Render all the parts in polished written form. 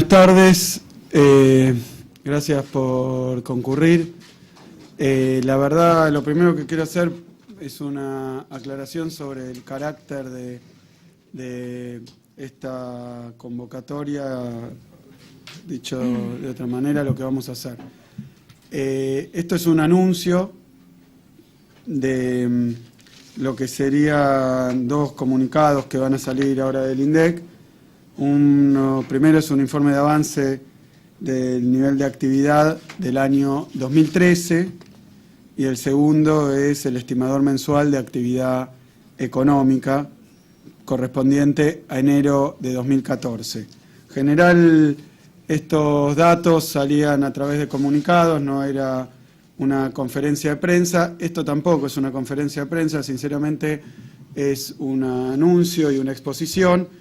Buenas tardes, gracias por concurrir. La verdad, lo primero que quiero hacer es una aclaración sobre el carácter de esta convocatoria, dicho de otra manera, lo que vamos a hacer. Esto es un anuncio de lo que serían dos comunicados que van a salir ahora del INDEC. Uno primero es un informe de avance del nivel de actividad del año 2013 y el segundo es el estimador mensual de actividad económica correspondiente a enero de 2014. En general, estos datos salían a través de comunicados, no era una conferencia de prensa. Esto tampoco es una conferencia de prensa, sinceramente es un anuncio y una exposición.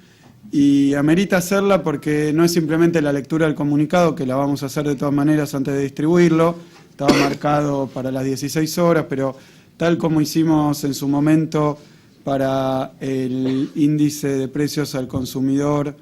Y amerita hacerla porque no es simplemente la lectura del comunicado, que la vamos a hacer de todas maneras antes de distribuirlo. Estaba marcado para las 16 horas, pero tal como hicimos en su momento para el índice de precios al consumidor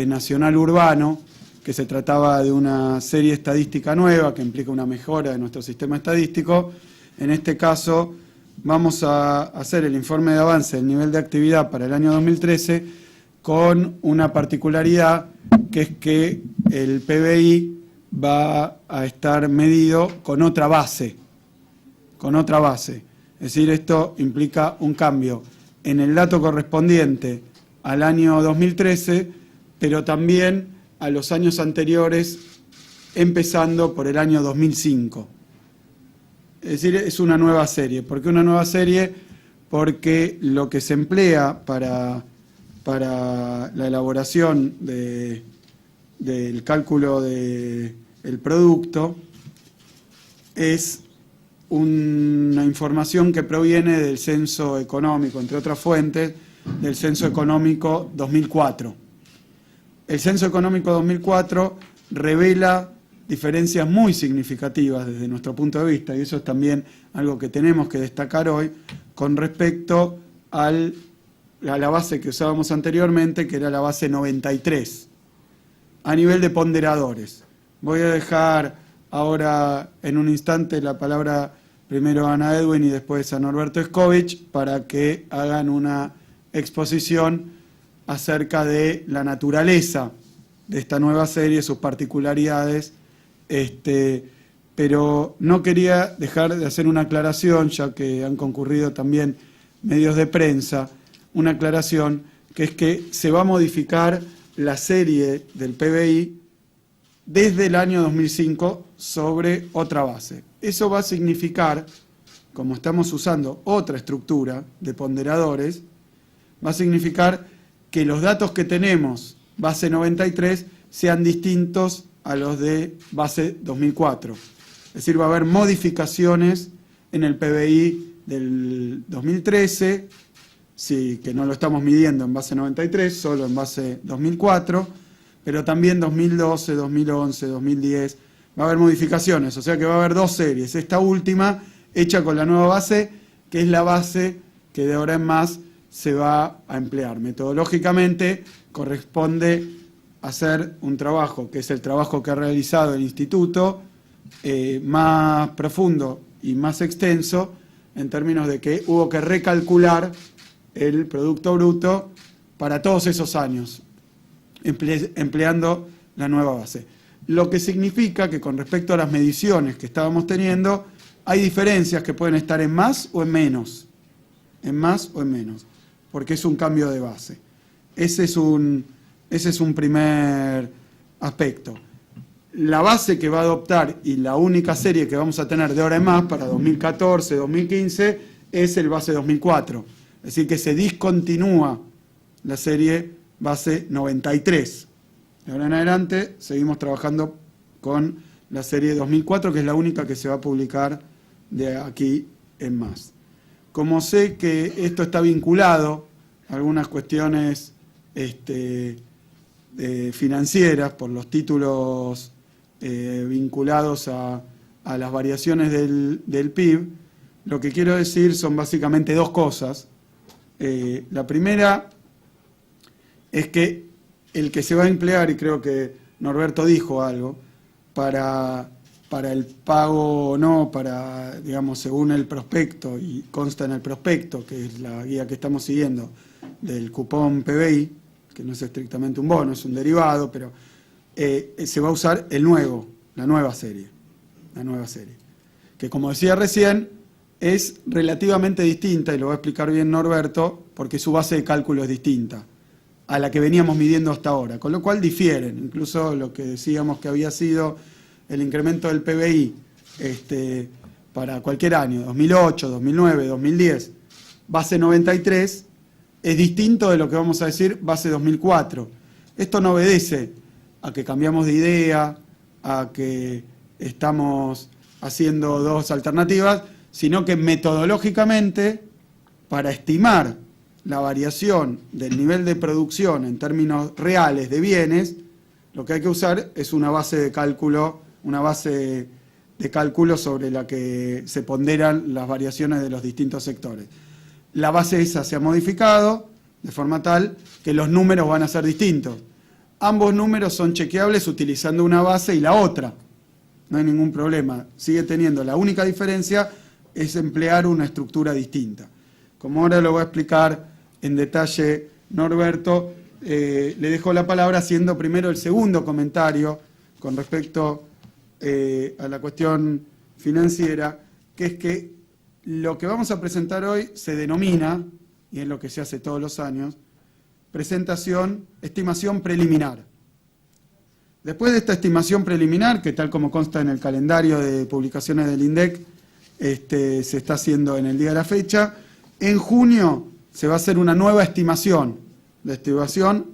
nacional urbano, que se trataba de una serie estadística nueva que implica una mejora de nuestro sistema estadístico. En este caso vamos a hacer el informe de avance del nivel de actividad para el año 2013 con una particularidad, que es que el PBI va a estar medido con otra base. Es decir, esto implica un cambio en el dato correspondiente al año 2013, pero también a los años anteriores, empezando por el año 2005. Es decir, es una nueva serie. ¿Por qué una nueva serie? Porque lo que se emplea para la elaboración del cálculo del producto es una información que proviene del Censo Económico, entre otras fuentes, del Censo Económico 2004. El Censo Económico 2004 revela diferencias muy significativas desde nuestro punto de vista, y eso es también algo que tenemos que destacar hoy, con respecto a la base que usábamos anteriormente, que era la base 93, a nivel de ponderadores. Voy a dejar ahora en un instante la palabra primero a Ana Edwin y después a Norberto Escovich para que hagan una exposición acerca de la naturaleza de esta nueva serie, sus particularidades, pero no quería dejar de hacer una aclaración, ya que han concurrido también medios de prensa, una aclaración, que es que se va a modificar la serie del PBI desde el año 2005 sobre otra base. Eso va a significar, como estamos usando otra estructura de ponderadores, va a significar que los datos que tenemos, base 93, sean distintos a los de base 2004. Es decir, va a haber modificaciones en el PBI del 2013, sí, que no lo estamos midiendo en base 93, solo en base 2004, pero también 2012, 2011, 2010, va a haber modificaciones, o sea que va a haber dos series. Esta última, hecha con la nueva base, que es la base que de ahora en más se va a emplear. Metodológicamente corresponde hacer un trabajo, que es el trabajo que ha realizado el Instituto, más profundo y más extenso, en términos de que hubo que recalcular el Producto Bruto para todos esos años, empleando la nueva base. Lo que significa que con respecto a las mediciones que estábamos teniendo, hay diferencias que pueden estar en más o en menos, porque es un cambio de base. Ese es un primer aspecto. La base que va a adoptar y la única serie que vamos a tener de ahora en más para 2014, 2015, es el base 2004. Es decir, que se discontinúa la serie base 93. De ahora en adelante seguimos trabajando con la serie 2004, que es la única que se va a publicar de aquí en más. Como sé que esto está vinculado a algunas cuestiones financieras por los títulos vinculados a las variaciones del PIB, lo que quiero decir son básicamente dos cosas. La primera es que el que se va a emplear, y creo que Norberto dijo algo, para el pago o no, digamos, según el prospecto, y consta en el prospecto, que es la guía que estamos siguiendo, del cupón PBI, que no es estrictamente un bono, es un derivado, pero se va a usar la nueva serie, que como decía recién, es relativamente distinta, y lo va a explicar bien Norberto, porque su base de cálculo es distinta a la que veníamos midiendo hasta ahora, con lo cual difieren, incluso lo que decíamos que había sido el incremento del PBI para cualquier año, 2008, 2009, 2010, base 93, es distinto de lo que vamos a decir base 2004. Esto no obedece a que cambiamos de idea, a que estamos haciendo dos alternativas, sino que metodológicamente, para estimar la variación del nivel de producción en términos reales de bienes, lo que hay que usar es una base de cálculo sobre la que se ponderan las variaciones de los distintos sectores. La base esa se ha modificado de forma tal que los números van a ser distintos. Ambos números son chequeables utilizando una base y la otra. No hay ningún problema. Sigue teniendo, la única diferencia es emplear una estructura distinta. Como ahora lo va a explicar en detalle Norberto, le dejo la palabra haciendo primero el segundo comentario con respecto a la cuestión financiera, que es que lo que vamos a presentar hoy se denomina, y es lo que se hace todos los años, estimación preliminar. Después de esta estimación preliminar, que tal como consta en el calendario de publicaciones del INDEC, se está haciendo en el día de la fecha, en junio se va a hacer una nueva estimación, la estimación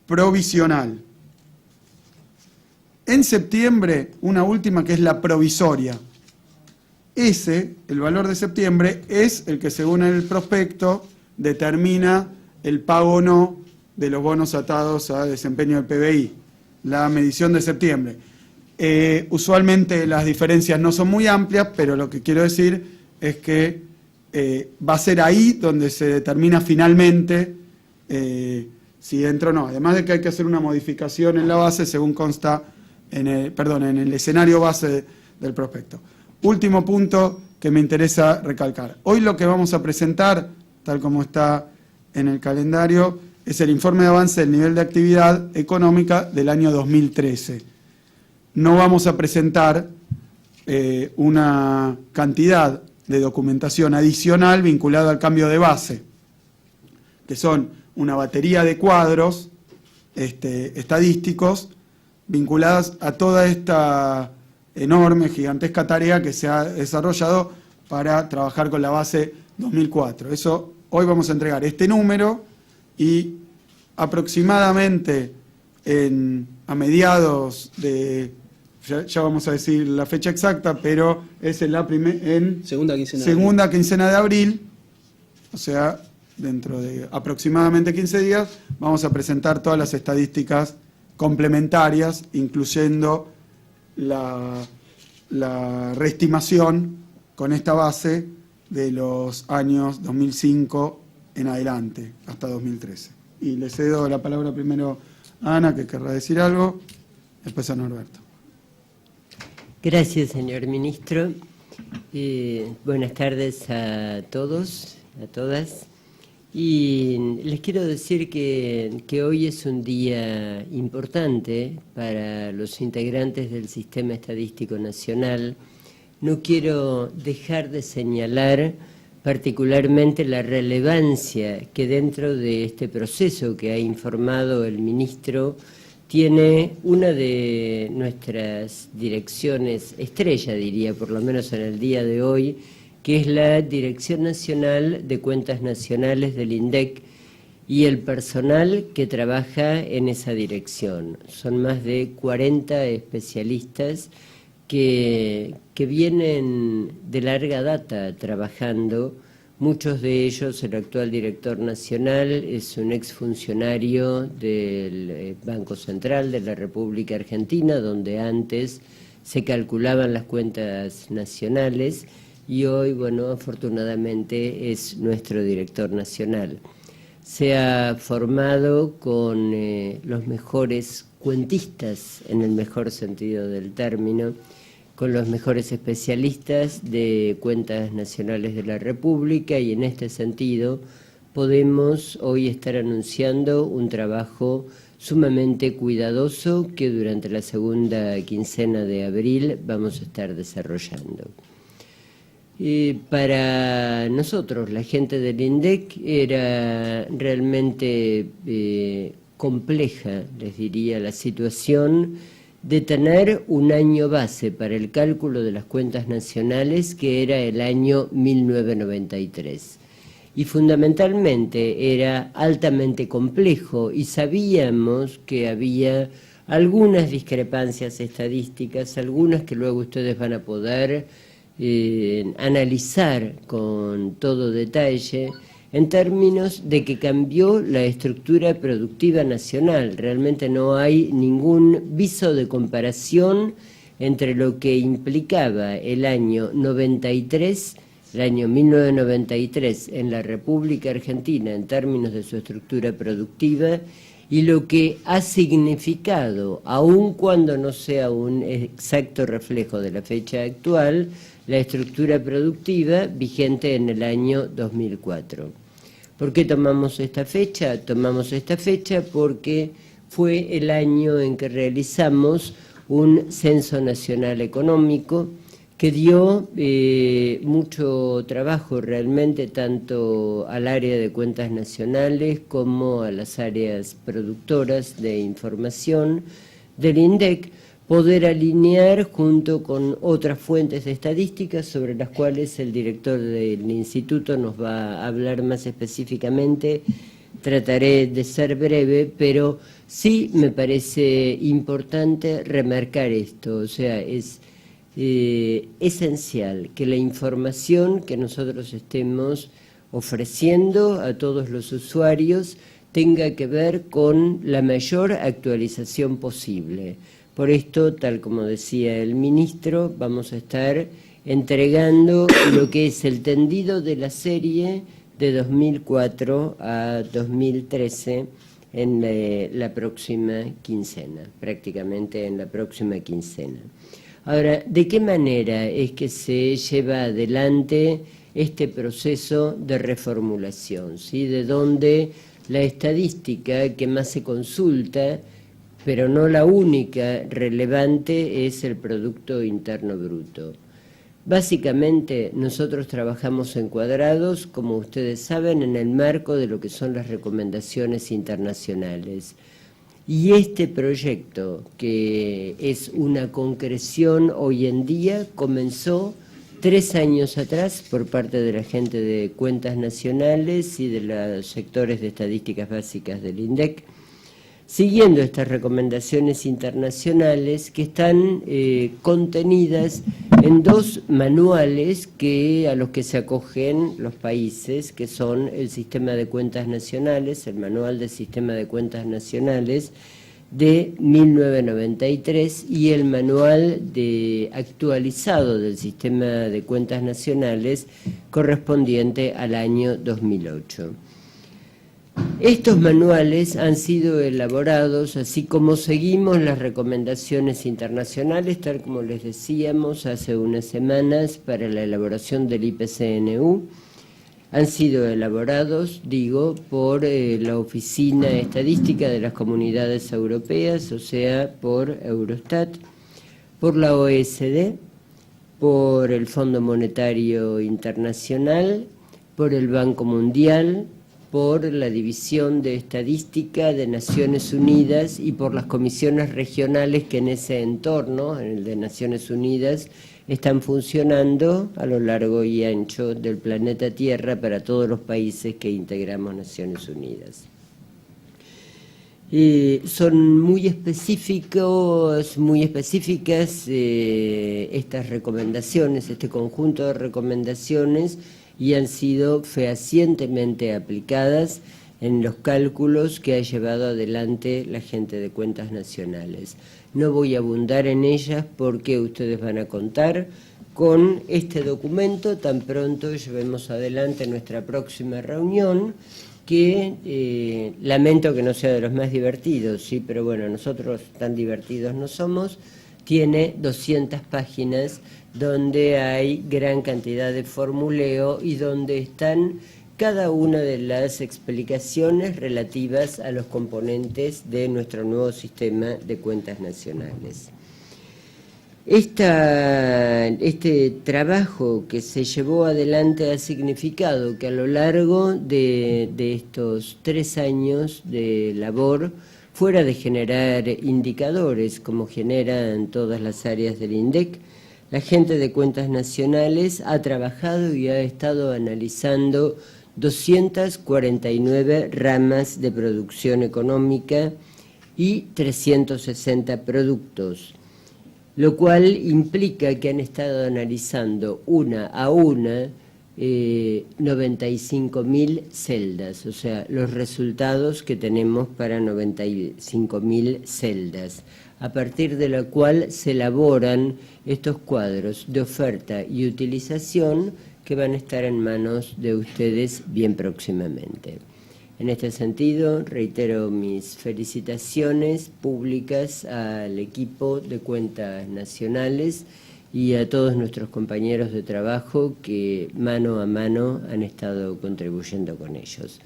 provisional. En septiembre, una última que es la provisoria. El valor de septiembre, es el que según el prospecto determina el pago o no de los bonos atados a desempeño del PBI, la medición de septiembre. Usualmente las diferencias no son muy amplias, pero lo que quiero decir es que va a ser ahí donde se determina finalmente si entra o no. Además de que hay que hacer una modificación en la base según consta en el escenario base del prospecto. Último punto que me interesa recalcar. Hoy lo que vamos a presentar, tal como está en el calendario, es el informe de avance del nivel de actividad económica del año 2013. No vamos a presentar una cantidad de documentación adicional vinculada al cambio de base, que son una batería de cuadros estadísticos vinculadas a toda esta enorme, gigantesca tarea que se ha desarrollado para trabajar con la base 2004. Eso, hoy vamos a entregar este número y aproximadamente a mediados de... Ya vamos a decir la fecha exacta, pero es en segunda quincena de abril, o sea, dentro de aproximadamente 15 días, vamos a presentar todas las estadísticas complementarias, incluyendo la reestimación con esta base de los años 2005 en adelante, hasta 2013. Y le cedo la palabra primero a Ana, que querrá decir algo, después a Norberto. Gracias, señor ministro. Buenas tardes a todos, a todas. Y les quiero decir que hoy es un día importante para los integrantes del Sistema Estadístico Nacional. No quiero dejar de señalar particularmente la relevancia que dentro de este proceso que ha informado el ministro tiene una de nuestras direcciones estrella, diría, por lo menos en el día de hoy, que es la Dirección Nacional de Cuentas Nacionales del INDEC y el personal que trabaja en esa dirección. Son más de 40 especialistas que vienen de larga data trabajando. Muchos de ellos, el actual director nacional es un exfuncionario del Banco Central de la República Argentina, donde antes se calculaban las cuentas nacionales, y hoy, bueno, afortunadamente es nuestro director nacional. Se ha formado con los mejores cuentistas, en el mejor sentido del término, con los mejores especialistas de cuentas nacionales de la República, y en este sentido podemos hoy estar anunciando un trabajo sumamente cuidadoso que durante la segunda quincena de abril vamos a estar desarrollando. Para nosotros, la gente del INDEC, era realmente compleja, les diría, la situación de tener un año base para el cálculo de las cuentas nacionales, que era el año 1993. Y fundamentalmente era altamente complejo, y sabíamos que había algunas discrepancias estadísticas, algunas que luego ustedes van a poder analizar con todo detalle, en términos de que cambió la estructura productiva nacional. Realmente no hay ningún viso de comparación entre lo que implicaba el año 93, el año 1993 en la República Argentina en términos de su estructura productiva, y lo que ha significado, aun cuando no sea un exacto reflejo de la fecha actual, la estructura productiva vigente en el año 2004. ¿Por qué tomamos esta fecha? Tomamos esta fecha porque fue el año en que realizamos un censo nacional económico que dio mucho trabajo realmente tanto al área de cuentas nacionales como a las áreas productoras de información del INDEC, poder alinear junto con otras fuentes de estadísticas sobre las cuales el director del instituto nos va a hablar más específicamente. Trataré de ser breve, pero sí me parece importante remarcar esto, o sea, es esencial que la información que nosotros estemos ofreciendo a todos los usuarios tenga que ver con la mayor actualización posible. Por esto, tal como decía el ministro, vamos a estar entregando lo que es el tendido de la serie de 2004 a 2013 en la próxima quincena, prácticamente en la próxima quincena. Ahora, ¿de qué manera es que se lleva adelante este proceso de reformulación? ¿Sí? De dónde la estadística que más se consulta, pero no la única relevante, es el Producto Interno Bruto. Básicamente, nosotros trabajamos encuadrados, como ustedes saben, en el marco de lo que son las recomendaciones internacionales. Y este proyecto, que es una concreción hoy en día, comenzó 3 años atrás por parte de la gente de cuentas nacionales y de los sectores de estadísticas básicas del INDEC, siguiendo estas recomendaciones internacionales que están contenidas en 2 manuales a los que se acogen los países, que son el Sistema de Cuentas Nacionales, el Manual del Sistema de Cuentas Nacionales de 1993 y el Manual actualizado del Sistema de Cuentas Nacionales correspondiente al año 2008. Estos manuales han sido elaborados, así como seguimos las recomendaciones internacionales, tal como les decíamos hace unas semanas, para la elaboración del IPCNU. Han sido elaborados, por la Oficina Estadística de las Comunidades Europeas, o sea, por Eurostat, por la OECD, por el Fondo Monetario Internacional, por el Banco Mundial, por la División de Estadística de Naciones Unidas y por las comisiones regionales que en ese entorno, en el de Naciones Unidas, están funcionando a lo largo y ancho del planeta Tierra para todos los países que integramos Naciones Unidas. Son muy específicas estas recomendaciones, este conjunto de recomendaciones, y han sido fehacientemente aplicadas en los cálculos que ha llevado adelante la gente de cuentas nacionales. No voy a abundar en ellas porque ustedes van a contar con este documento tan pronto llevemos adelante nuestra próxima reunión, que lamento que no sea de los más divertidos, ¿sí? Pero bueno, nosotros tan divertidos no somos. Tiene 200 páginas donde hay gran cantidad de formuleo y donde están cada una de las explicaciones relativas a los componentes de nuestro nuevo sistema de cuentas nacionales. Este trabajo que se llevó adelante ha significado que a lo largo de estos 3 años de labor, fuera de generar indicadores como generan todas las áreas del INDEC, la gente de cuentas nacionales ha trabajado y ha estado analizando 249 ramas de producción económica y 360 productos, lo cual implica que han estado analizando una a una 95.000 celdas, o sea, los resultados que tenemos para 95.000 celdas, a partir de la cual se elaboran estos cuadros de oferta y utilización que van a estar en manos de ustedes bien próximamente. En este sentido, reitero mis felicitaciones públicas al equipo de cuentas nacionales y a todos nuestros compañeros de trabajo que mano a mano han estado contribuyendo con ellos.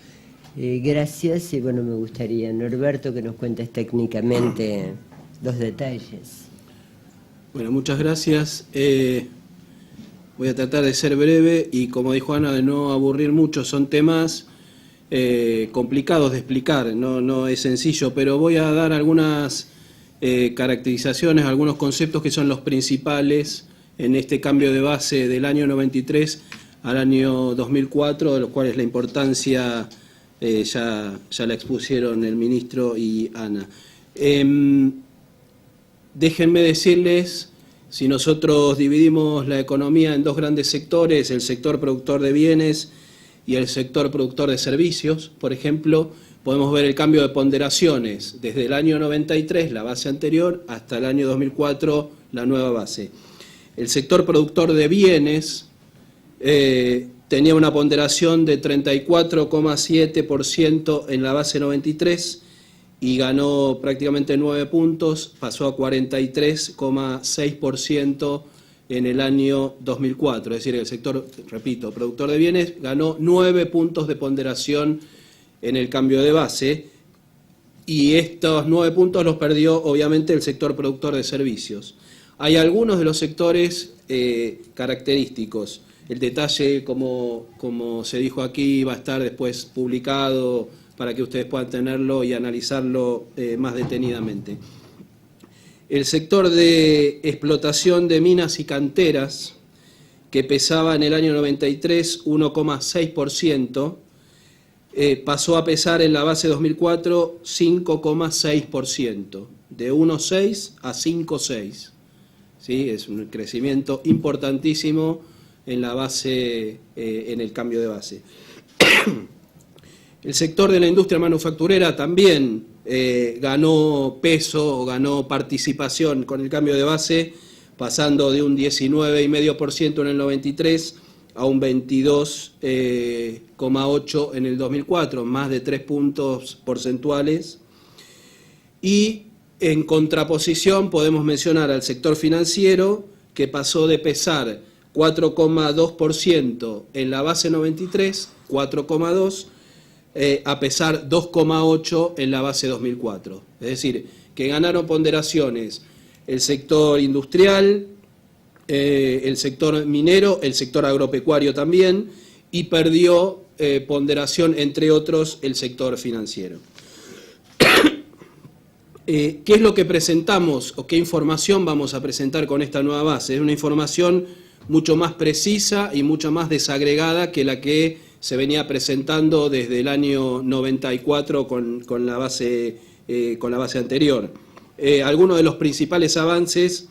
Gracias y bueno, me gustaría, Norberto, que nos cuentes técnicamente los detalles. Bueno, muchas gracias. Voy a tratar de ser breve y, como dijo Ana, de no aburrir mucho. Son temas complicados de explicar, no es sencillo, pero voy a dar algunas caracterizaciones, algunos conceptos que son los principales en este cambio de base del año 93 al año 2004, de los cuales la importancia ya la expusieron el ministro y Ana. Déjenme decirles, si nosotros dividimos la economía en dos grandes sectores, el sector productor de bienes y el sector productor de servicios, por ejemplo, podemos ver el cambio de ponderaciones desde el año 93, la base anterior, hasta el año 2004, la nueva base. El sector productor de bienes tenía una ponderación de 34,7% en la base 93 y ganó prácticamente 9 puntos, pasó a 43,6% en el año 2004, es decir, el sector, repito, productor de bienes ganó 9 puntos de ponderación en el cambio de base y estos 9 puntos los perdió obviamente el sector productor de servicios. Hay algunos de los sectores característicos. El detalle, como se dijo aquí, va a estar después publicado para que ustedes puedan tenerlo y analizarlo más detenidamente. El sector de explotación de minas y canteras, que pesaba en el año 93 1,6%, pasó a pesar en la base 2004 5,6%, de 1,6 a 5,6. ¿Sí? Es un crecimiento importantísimo en la base, en el cambio de base. El sector de la industria manufacturera también ganó peso o ganó participación con el cambio de base, pasando de un 19,5% en el 93 a un 22,8% en el 2004, más de 3 puntos porcentuales. Y en contraposición podemos mencionar al sector financiero, que pasó de pesar 4,2% en la base 93, 4,2%, a pesar 2,8% en la base 2004. Es decir, que ganaron ponderaciones el sector industrial, el sector minero, el sector agropecuario también, y perdió ponderación, entre otros, el sector financiero. ¿Qué es lo que presentamos o qué información vamos a presentar con esta nueva base? Es una información mucho más precisa y mucho más desagregada que la que se venía presentando desde el año 94 con la base anterior. Algunos de los principales avances,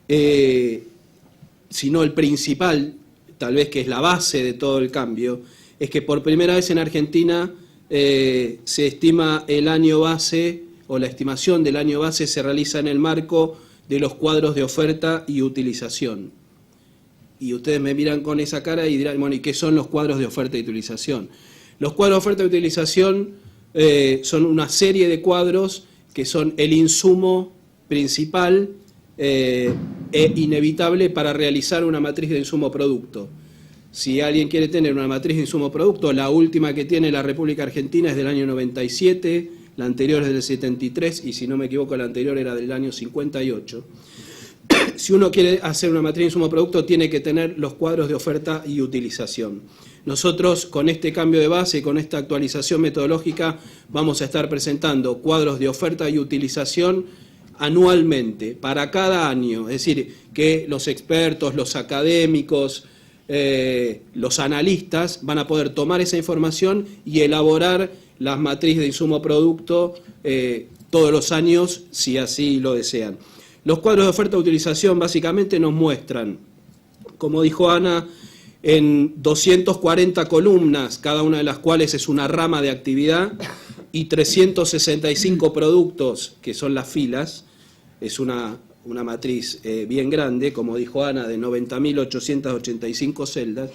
si no el principal, tal vez que es la base de todo el cambio, es que por primera vez en Argentina se estima el año base, o la estimación del año base se realiza en el marco de los cuadros de oferta y utilización. Y ustedes me miran con esa cara y dirán, bueno, ¿y qué son los cuadros de oferta y utilización? Los cuadros de oferta y utilización son una serie de cuadros que son el insumo principal e inevitable para realizar una matriz de insumo-producto. Si alguien quiere tener una matriz de insumo-producto, la última que tiene la República Argentina es del año 97, la anterior es del 73 y si no me equivoco la anterior era del año 58. Si uno quiere hacer una matriz de insumo-producto tiene que tener los cuadros de oferta y utilización. Nosotros con este cambio de base y con esta actualización metodológica vamos a estar presentando cuadros de oferta y utilización anualmente, para cada año. Es decir, que los expertos, los académicos, los analistas van a poder tomar esa información y elaborar las matrices de insumo-producto todos los años, si así lo desean. Los cuadros de oferta y utilización básicamente nos muestran, como dijo Ana, en 240 columnas, cada una de las cuales es una rama de actividad, y 365 productos, que son las filas. Es una matriz bien grande, como dijo Ana, de 90.885 celdas.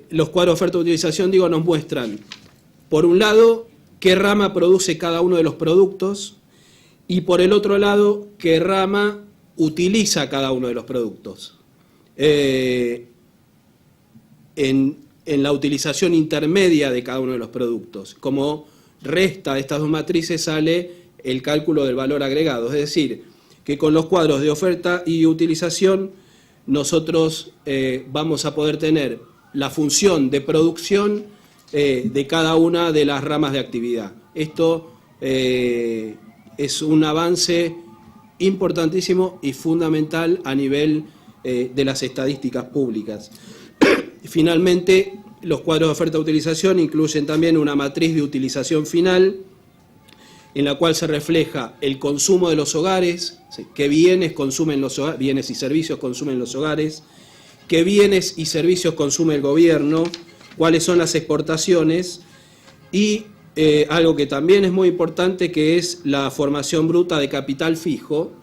Los cuadros de oferta y utilización, nos muestran, por un lado, qué rama produce cada uno de los productos, y por el otro lado, qué rama utiliza cada uno de los productos. En la utilización intermedia de cada uno de los productos. Como resta de estas dos matrices sale el cálculo del valor agregado, es decir, que con los cuadros de oferta y utilización nosotros vamos a poder tener la función de producción de cada una de las ramas de actividad. Esto es un avance importantísimo y fundamental a nivel de las estadísticas públicas. Finalmente, los cuadros de oferta-utilización incluyen también una matriz de utilización final, en la cual se refleja el consumo de los hogares, qué bienes consumen los hogares, bienes y servicios consumen los hogares, qué bienes y servicios consume el gobierno, cuáles son las exportaciones y algo que también es muy importante, que es la formación bruta de capital fijo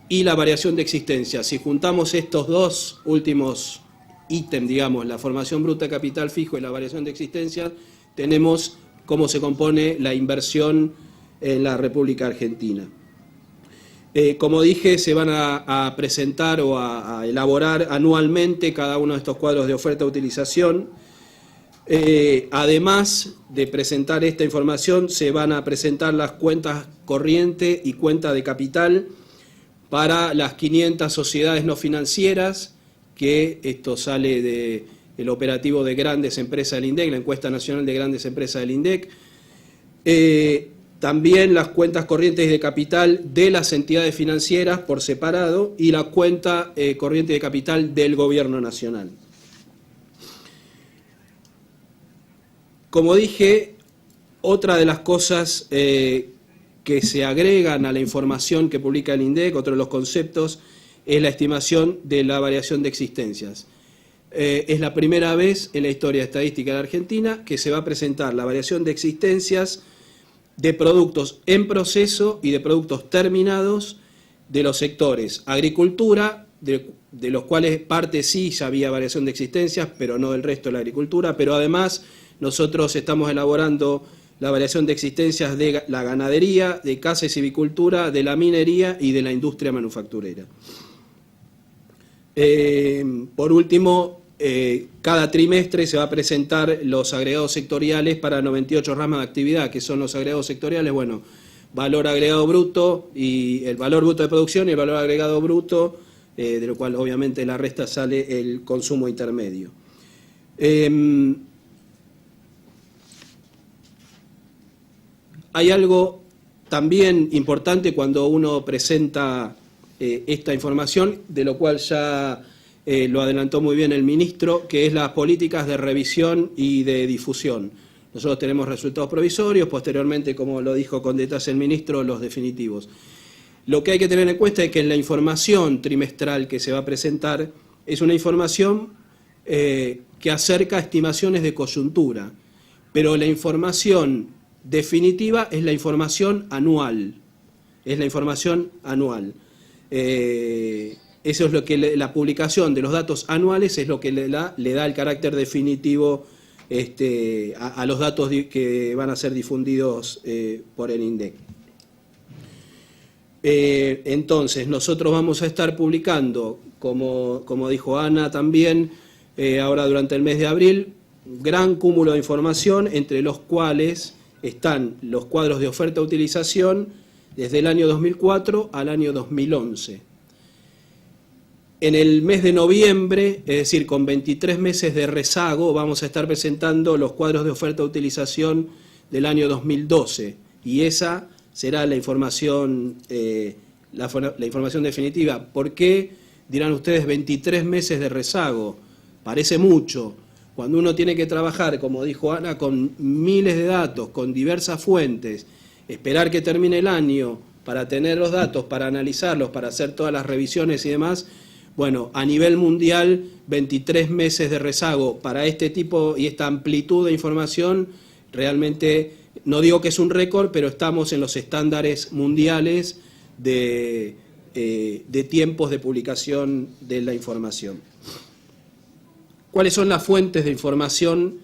y la variación de existencia. Si juntamos estos dos últimos ítem, la formación bruta de capital fijo y la variación de existencia, tenemos cómo se compone la inversión en la República Argentina. Como dije, se van a presentar o a elaborar anualmente cada uno de estos cuadros de oferta-utilización. Además de presentar esta información, se van a presentar las cuentas corriente y cuenta de capital para las 500 sociedades no financieras, que esto sale del operativo de grandes empresas del INDEC, la encuesta nacional de grandes empresas del INDEC. También las cuentas corrientes de capital de las entidades financieras por separado y la cuenta corriente de capital del Gobierno Nacional. Como dije, otra de las cosas que se agregan a la información que publica el INDEC, otro de los conceptos, es la estimación de la variación de existencias. Es la primera vez en la historia estadística de la Argentina que se va a presentar la variación de existencias de productos en proceso y de productos terminados de los sectores agricultura, de los cuales parte sí ya había variación de existencias, pero no del resto de la agricultura, pero además nosotros estamos elaborando la variación de existencias de la ganadería, de caza y silvicultura, de la minería y de la industria manufacturera. Por último, cada trimestre se va a presentar los agregados sectoriales para 98 ramas de actividad. ¿Qué son los agregados sectoriales? Bueno, valor agregado bruto y el valor bruto de producción y el valor agregado bruto, de lo cual obviamente la resta sale el consumo intermedio. Hay algo también importante cuando uno presenta esta información, de lo cual ya lo adelantó muy bien el ministro, que es las políticas de revisión y de difusión. Nosotros tenemos resultados provisorios, posteriormente, como lo dijo con detalle el ministro, los definitivos. Lo que hay que tener en cuenta es que en la información trimestral que se va a presentar es una información que acerca estimaciones de coyuntura, pero la información definitiva es la información anual. Es la información anual. Eso es lo que la publicación de los datos anuales es lo que le da el carácter definitivo a los datos que van a ser difundidos por el INDEC. Entonces, nosotros vamos a estar publicando, como dijo Ana también, ahora durante el mes de abril, gran cúmulo de información, entre los cuales están los cuadros de oferta-utilización desde el año 2004 al año 2011. En el mes de noviembre, es decir, con 23 meses de rezago, vamos a estar presentando los cuadros de oferta-utilización del año 2012, y esa será la información, la información definitiva. ¿Por qué, dirán ustedes, 23 meses de rezago? Parece mucho. Cuando uno tiene que trabajar, como dijo Ana, con miles de datos, con diversas fuentes, esperar que termine el año para tener los datos, para analizarlos, para hacer todas las revisiones y demás, bueno, a nivel mundial, 23 meses de rezago para este tipo y esta amplitud de información, realmente, no digo que es un récord, pero estamos en los estándares mundiales de tiempos de publicación de la información. ¿Cuáles son las fuentes de información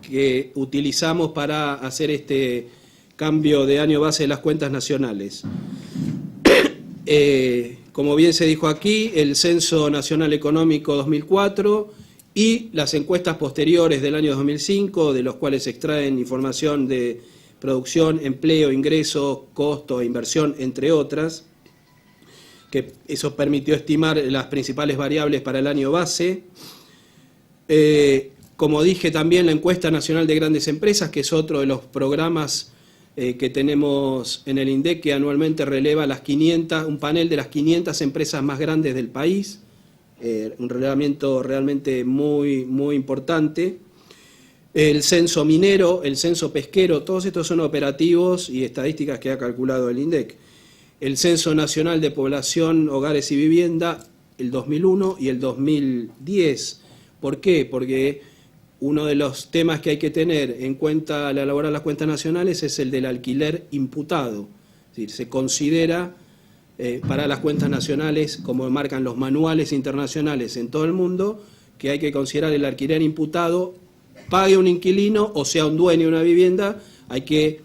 que utilizamos para hacer este cambio de año base de las cuentas nacionales? Como bien se dijo aquí, el Censo Nacional Económico 2004 y las encuestas posteriores del año 2005, de los cuales se extraen información de producción, empleo, ingresos, costo e inversión, entre otras, que eso permitió estimar las principales variables para el año base. Como dije también, la Encuesta Nacional de Grandes Empresas, que es otro de los programas que tenemos en el INDEC, que anualmente releva un panel de las 500 empresas más grandes del país, un relevamiento realmente muy, muy importante. El censo minero, el censo pesquero, todos estos son operativos y estadísticas que ha calculado el INDEC. El Censo Nacional de Población, Hogares y Vivienda, el 2001 y el 2010. ¿Por qué? Porque uno de los temas que hay que tener en cuenta al elaborar las cuentas nacionales es el del alquiler imputado. Es decir, se considera para las cuentas nacionales, como marcan los manuales internacionales en todo el mundo, que hay que considerar el alquiler imputado, pague un inquilino o sea un dueño de una vivienda, hay que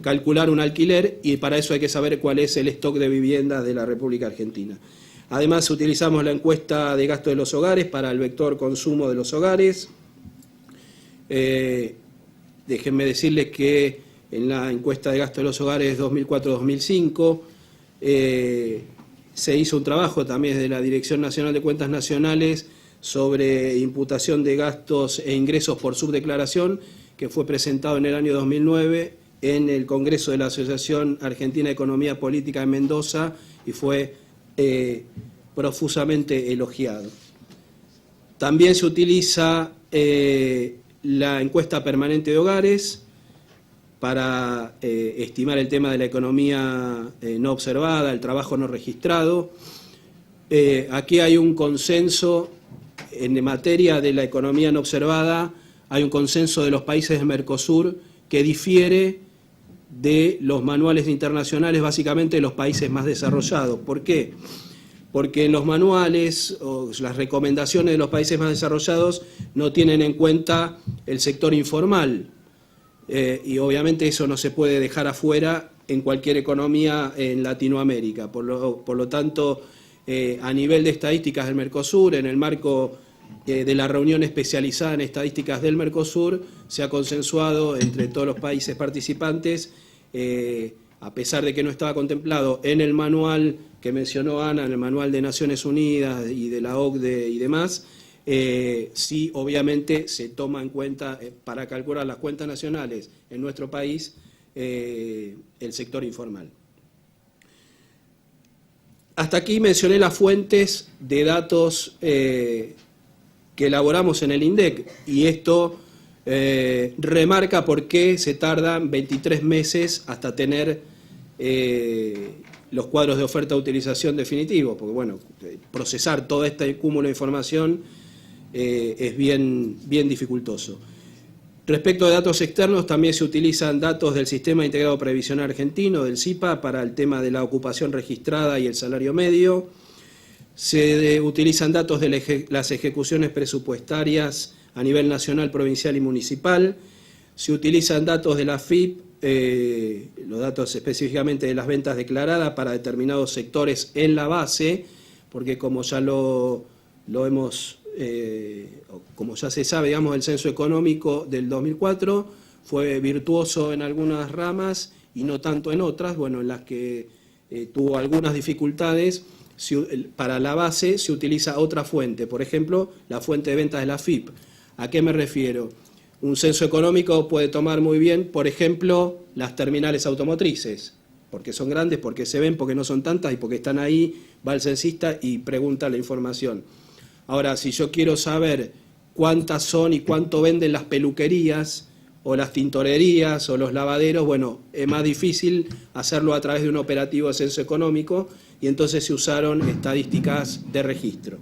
calcular un alquiler y para eso hay que saber cuál es el stock de viviendas de la República Argentina. Además, utilizamos la encuesta de gasto de los hogares para el vector consumo de los hogares. Déjenme decirles que en la encuesta de gasto de los hogares 2004-2005 se hizo un trabajo también de la Dirección Nacional de Cuentas Nacionales sobre imputación de gastos e ingresos por subdeclaración, que fue presentado en el año 2009 en el Congreso de la Asociación Argentina de Economía Política en Mendoza y fue profusamente elogiado. También se utiliza la encuesta permanente de hogares para estimar el tema de la economía no observada, el trabajo no registrado. Aquí hay un consenso en materia de la economía no observada, hay un consenso de los países del Mercosur que difiere de los manuales internacionales, básicamente de los países más desarrollados. ¿Por qué? Porque en los manuales o las recomendaciones de los países más desarrollados no tienen en cuenta el sector informal y obviamente eso no se puede dejar afuera en cualquier economía en Latinoamérica. Por lo tanto, a nivel de estadísticas del Mercosur, en el marco de la reunión especializada en estadísticas del Mercosur, se ha consensuado entre todos los países participantes, a pesar de que no estaba contemplado en el manual que mencionó Ana, en el manual de Naciones Unidas y de la OCDE y demás, sí obviamente se toma en cuenta para calcular las cuentas nacionales en nuestro país el sector informal. Hasta aquí mencioné las fuentes de datos que elaboramos en el INDEC y esto remarca por qué se tardan 23 meses hasta tener los cuadros de oferta-utilización definitivos, porque bueno, procesar todo este cúmulo de información es bien dificultoso. Respecto de datos externos, también se utilizan datos del Sistema Integrado Previsional Argentino, del SIPA, para el tema de la ocupación registrada y el salario medio. Se utilizan datos de las ejecuciones presupuestarias a nivel nacional, provincial y municipal. Se utilizan datos de la FIP, los datos específicamente de las ventas declaradas para determinados sectores en la base, porque como ya lo hemos, como ya se sabe, digamos, el censo económico del 2004 fue virtuoso en algunas ramas y no tanto en otras, bueno, en las que tuvo algunas dificultades. Para la base se utiliza otra fuente, por ejemplo, la fuente de ventas de la FIP. ¿A qué me refiero? Un censo económico puede tomar muy bien, por ejemplo, las terminales automotrices, porque son grandes, porque se ven, porque no son tantas y porque están ahí, va el censista y pregunta la información. Ahora, si yo quiero saber cuántas son y cuánto venden las peluquerías o las tintorerías o los lavaderos, bueno, es más difícil hacerlo a través de un operativo de censo económico y entonces se usaron estadísticas de registro.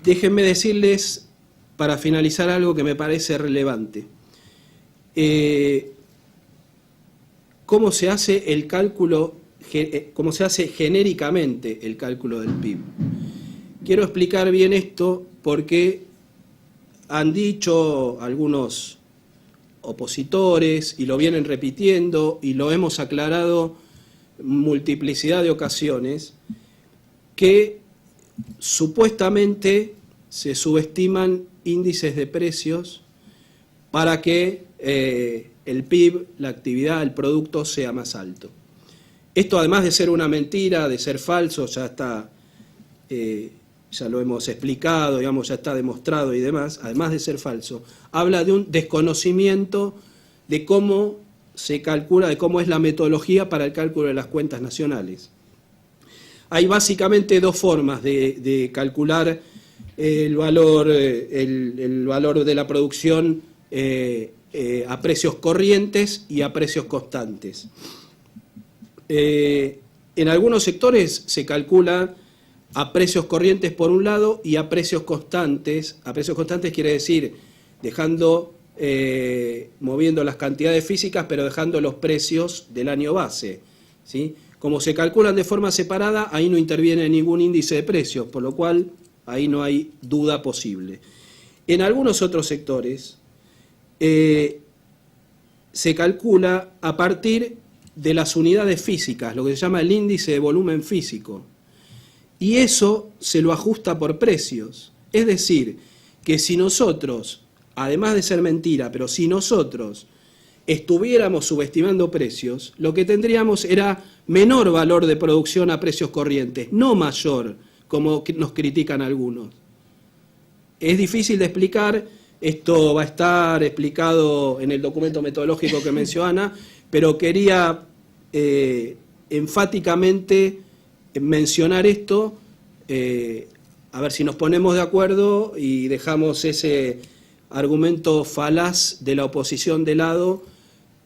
Déjenme decirles, para finalizar, algo que me parece relevante. ¿Cómo se hace el cálculo, cómo se hace genéricamente el cálculo del PIB? Quiero explicar bien esto porque han dicho algunos opositores y lo vienen repitiendo y lo hemos aclarado multiplicidad de ocasiones, que supuestamente se subestiman índices de precios para que el PIB, la actividad, el producto sea más alto. Esto, además de ser una mentira, de ser falso, ya está, ya lo hemos explicado, digamos, ya está demostrado y demás, además de ser falso, habla de un desconocimiento de cómo se calcula, de cómo es la metodología para el cálculo de las cuentas nacionales. Hay básicamente dos formas de calcular el valor de la producción a precios corrientes y a precios constantes. En algunos sectores se calcula a precios corrientes por un lado y a precios constantes. A precios constantes quiere decir dejando, moviendo las cantidades físicas, pero dejando los precios del año base, ¿sí? Como se calculan de forma separada, ahí no interviene ningún índice de precios, por lo cual ahí no hay duda posible. En algunos otros sectores se calcula a partir de las unidades físicas, lo que se llama el índice de volumen físico, y eso se lo ajusta por precios. Es decir, que si nosotros, además de ser mentira, pero si nosotros estuviéramos subestimando precios, lo que tendríamos era menor valor de producción a precios corrientes, no mayor, como nos critican algunos. Es difícil de explicar, esto va a estar explicado en el documento metodológico que mencionó Ana, pero quería enfáticamente mencionar esto, a ver si nos ponemos de acuerdo y dejamos ese argumento falaz de la oposición de lado.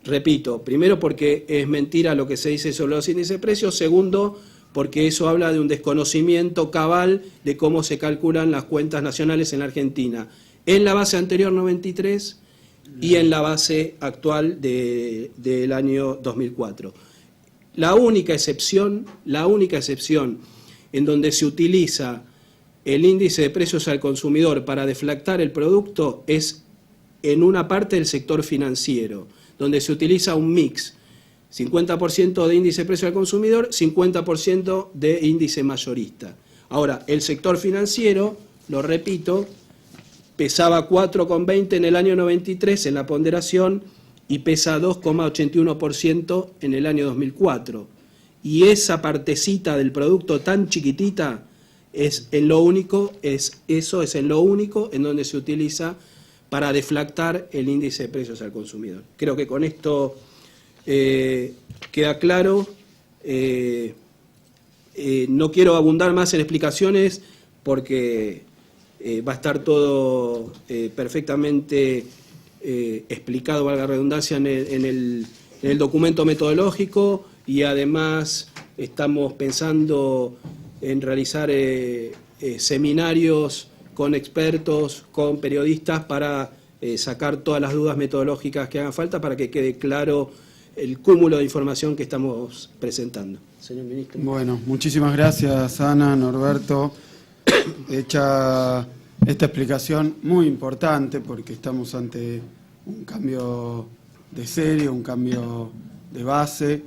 Repito, primero porque es mentira lo que se dice sobre los índices de precios, segundo porque eso habla de un desconocimiento cabal de cómo se calculan las cuentas nacionales en la Argentina, en la base anterior 93 y en la base actual del año 2004. La única excepción en donde se utiliza el índice de precios al consumidor para deflactar el producto es en una parte del sector financiero, donde se utiliza un mix, 50% de índice de precio al consumidor, 50% de índice mayorista. Ahora, el sector financiero, lo repito, pesaba 4,20 en el año 93 en la ponderación y pesa 2,81% en el año 2004. Y esa partecita del producto tan chiquitita es en lo único en donde se utiliza para deflactar el índice de precios al consumidor. Creo que con esto queda claro. No quiero abundar más en explicaciones porque va a estar todo perfectamente explicado, valga la redundancia, en el documento metodológico, y además estamos pensando en realizar seminarios con expertos, con periodistas, para sacar todas las dudas metodológicas que hagan falta para que quede claro el cúmulo de información que estamos presentando. Señor Ministro. Bueno, muchísimas gracias, Ana, Norberto. Hecha esta explicación muy importante, porque estamos ante un cambio de serie, un cambio de base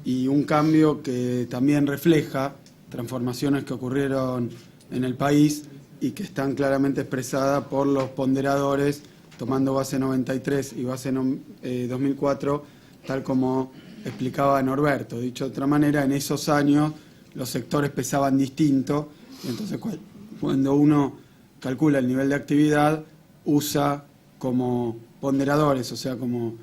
y un cambio que también refleja transformaciones que ocurrieron en el país y que están claramente expresadas por los ponderadores, tomando base 93 y base 2004, tal como explicaba Norberto. Dicho de otra manera, en esos años los sectores pesaban distinto, y entonces cuando uno calcula el nivel de actividad, usa como ponderadores, o sea, como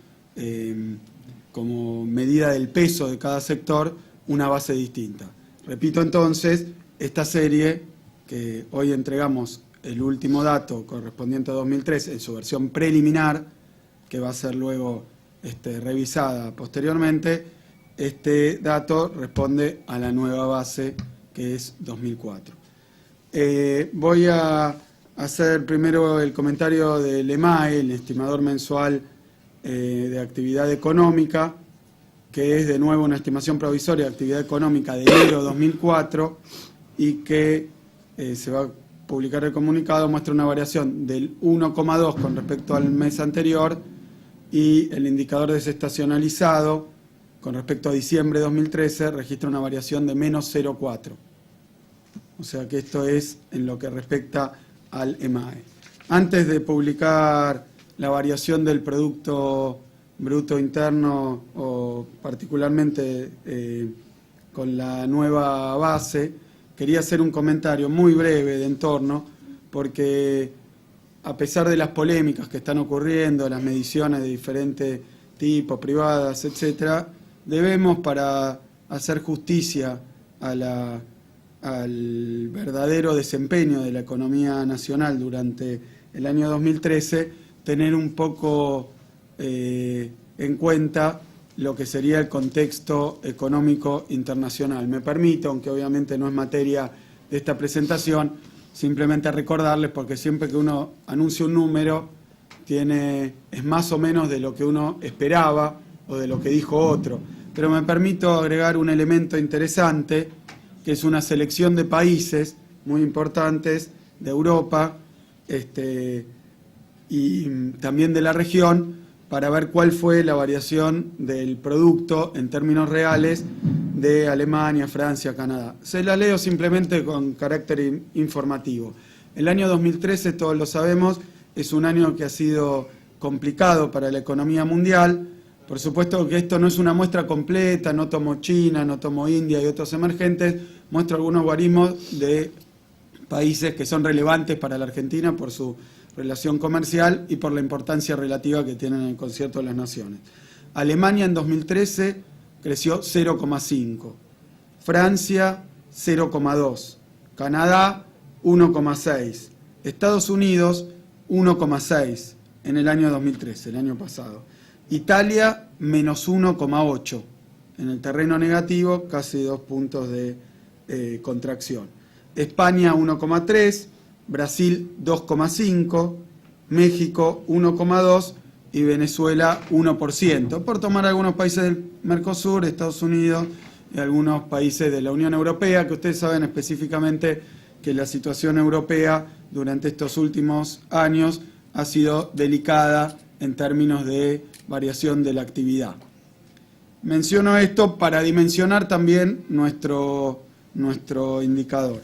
medida del peso de cada sector, una base distinta. Repito entonces, esta serie, que hoy entregamos el último dato correspondiente a 2003 en su versión preliminar, que va a ser luego revisada posteriormente, este dato responde a la nueva base que es 2004. Voy a hacer primero el comentario del EMAE, el estimador mensual de actividad económica, que es de nuevo una estimación provisoria de actividad económica de enero 2004 y que se va a publicar el comunicado, muestra una variación del 1,2 con respecto al mes anterior, y el indicador desestacionalizado con respecto a diciembre de 2013 registra una variación de menos 0,4. O sea que esto es en lo que respecta al EMAE. Antes de publicar la variación del Producto Bruto Interno, o particularmente con la nueva base, quería hacer un comentario muy breve de entorno, porque a pesar de las polémicas que están ocurriendo, las mediciones de diferentes tipos, privadas, etcétera, debemos, para hacer justicia a al verdadero desempeño de la economía nacional durante el año 2013, tener un poco en cuenta lo que sería el contexto económico internacional. Me permito, aunque obviamente no es materia de esta presentación, simplemente recordarles, porque siempre que uno anuncia un número, es más o menos de lo que uno esperaba o de lo que dijo otro. Pero me permito agregar un elemento interesante, que es una selección de países muy importantes de Europa y también de la región, para ver cuál fue la variación del producto en términos reales de Alemania, Francia, Canadá. Se la leo simplemente con carácter informativo. El año 2013, todos lo sabemos, es un año que ha sido complicado para la economía mundial. Por supuesto que esto no es una muestra completa, no tomo China, no tomo India y otros emergentes, muestro algunos guarismos de países que son relevantes para la Argentina por su relación comercial y por la importancia relativa que tienen en el concierto de las naciones. Alemania en 2013 creció 0,5, Francia 0,2, Canadá 1,6, Estados Unidos 1,6 en el año 2013, el año pasado. Italia menos 1,8, en el terreno negativo, casi 2 puntos de contracción. España 1,3, Brasil 2,5, México 1,2 y Venezuela 1%, por tomar algunos países del Mercosur, Estados Unidos y algunos países de la Unión Europea, que ustedes saben específicamente que la situación europea durante estos últimos años ha sido delicada en términos de variación de la actividad. Menciono esto para dimensionar también nuestro indicador.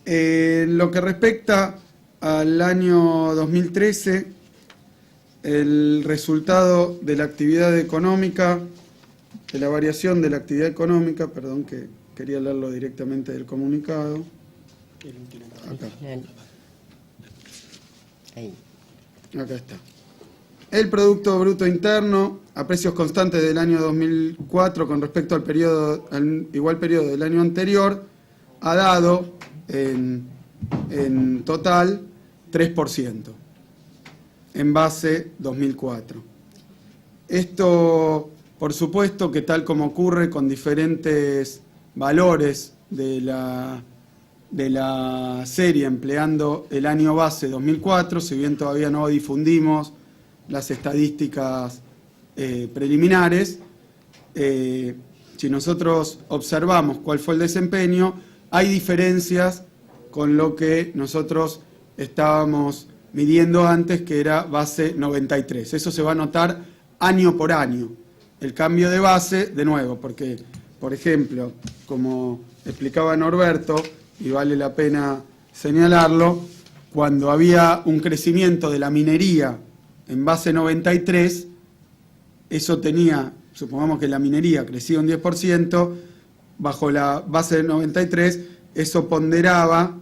Lo que respecta al año 2013, el resultado de la actividad económica, de la variación de la actividad económica, perdón, que quería leerlo directamente del comunicado. Acá. Acá está. El Producto Bruto Interno, a precios constantes del año 2004 con respecto al igual periodo del año anterior, ha dado en total 3%, en base 2004. Esto, por supuesto, que tal como ocurre con diferentes valores de la serie empleando el año base 2004, si bien todavía no difundimos las estadísticas preliminares, si nosotros observamos cuál fue el desempeño, hay diferencias con lo que nosotros estábamos midiendo antes, que era base 93. Eso se va a notar año por año. El cambio de base, de nuevo, porque, por ejemplo, como explicaba Norberto, y vale la pena señalarlo, cuando había un crecimiento de la minería en base 93, eso tenía, supongamos que la minería crecía un 10%, bajo la base 93, eso ponderaba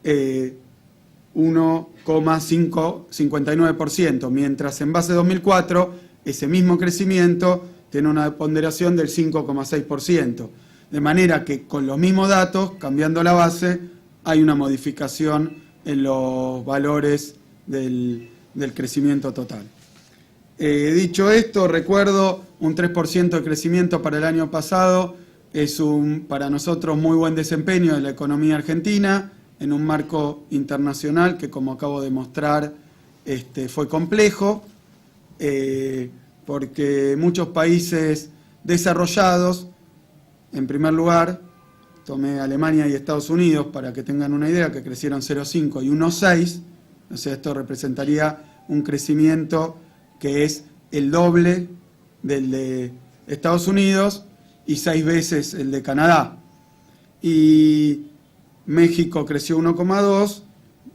1,59%, mientras en base 2004, ese mismo crecimiento tiene una ponderación del 5,6%. De manera que con los mismos datos, cambiando la base, hay una modificación en los valores del crecimiento total. Dicho esto, recuerdo un 3% de crecimiento para el año pasado, es para nosotros muy buen desempeño de la economía argentina, en un marco internacional que, como acabo de mostrar, fue complejo, porque muchos países desarrollados, en primer lugar, tomé Alemania y Estados Unidos para que tengan una idea, que crecieron 0,5 y 1,6, o sea, esto representaría un crecimiento que es el doble del de Estados Unidos y 6 veces el de Canadá. Y México creció 1,2,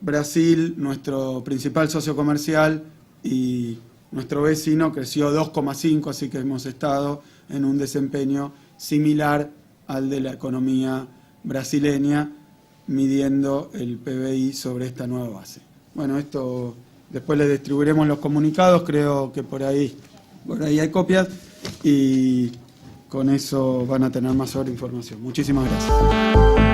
Brasil, nuestro principal socio comercial, y nuestro vecino creció 2,5, así que hemos estado en un desempeño similar al de la economía brasileña, midiendo el PBI sobre esta nueva base. Bueno, esto después les distribuiremos los comunicados, creo que por ahí hay copias, y con eso van a tener más información. Muchísimas gracias.